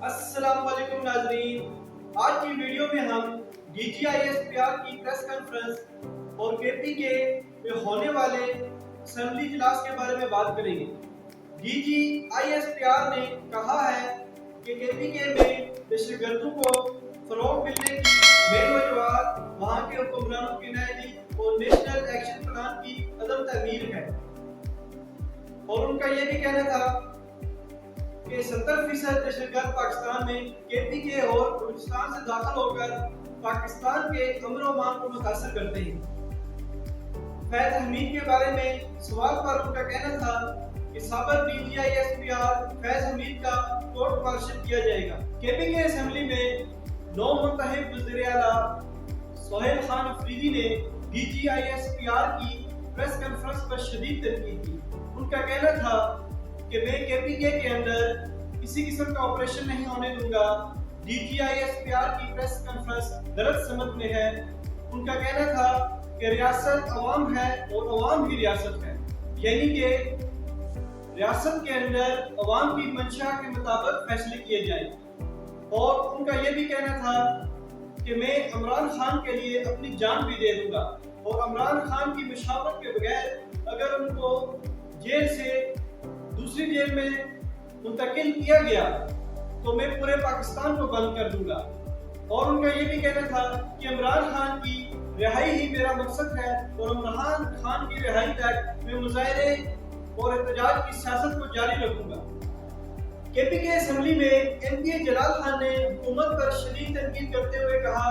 अस्सलाम वालेकुम नाजरीन। आज की वीडियो में हम DGISPR की प्रेस कॉन्फ्रेंस और KPK में होने वाले असेंबली इजलास के बारे में बात करेंगे। DGISPR ने कहा है कि KPK में दहशतगर्दों को फरोग मिलने की मेन वजूहत वहाँ के हुक्मरानों की नाअहली और नेशनल एक्शन प्लान की अदम तमीर है। और उनका ये भी कहना था कि 70% दहशतगर्द पाकिस्तान में KPK और बलूचिस्तान से दाखिल होकर पाकिस्तान के अमन और अमान को मुतासर करते हैं। फैज हमीद के बारे में सवाल पर उनका कहना था कि साबिक DGISPR फैज हमीद का कोर्ट मार्शल किया जाएगा। KPK असेंबली में नौ मुंतखब वज़ीर आला सोहेल खान अफरीदी ने DGISPR की प्रेस कॉन्फ्रेंस पर शदीद तनकीद की। उनका कहना था कि मैं KPK के अंदर किसी किस्म का ऑपरेशन नहीं होने दूंगा। DGISPR की प्रेस कॉन्फ्रेंस गलत समझ में है। उनका कहना था कि रियासत अवाम है और अवाम ही रियासत है, यानी कि रियासत के अंदर अवाम की मंशा के मुताबिक फैसले किए जाएं। और उनका यह भी कहना था कि मैं इमरान खान के लिए अपनी जान भी दे दूंगा और इमरान खान की मशावरत के बगैर अगर उनको जेल से दूसरी जेल में मुंतकिल किया गया तो मैं पूरे पाकिस्तान को बंद कर दूंगा। और उनका ये भी कहना था कि इमरान खान की रिहाई ही मेरा मकसद है और इमरान खान की रिहाई तक मैं मुजाहरे और एहतजाज की सियासत को जारी रखूंगा। KPK असेंबली में MPA जलाल खान ने हुकूमत पर शदीद तनकीद करते हुए कहा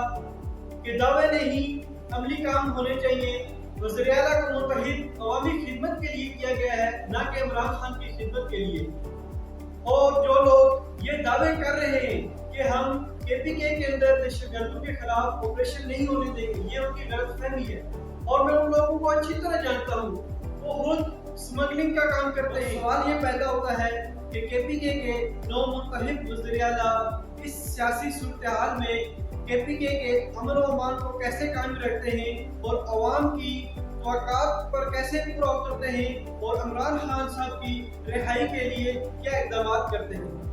कि दावे नहीं अमली काम होने चाहिए। वज़ीर आला का मुतहिद अवामी खिदमत के लिए किया गया है, ना कि इमरान खान की खिदमत के लिए। और जो लोग ये दावे कर रहे हैं कि हम KPK के अंदर दहशतगर्दों के खिलाफ ऑपरेशन नहीं होने देंगे, ये उनकी गलतफहमी है। और मैं उन लोगों को अच्छी तरह जानता हूँ, वो खुद स्मगलिंग का काम करते हैं। सवाल ये पैदा होता है कि KPK के नौ मुंतखब वज़ीर आला इस सियासी सूरत-ए-हाल में KPK के अमन और अमान को कैसे कायम रखते हैं और अवाम की तवक्कुआत पर कैसे पूरा उतरते हैं और इमरान खान साहब की रिहाई के लिए क्या इक़दाम करते हैं।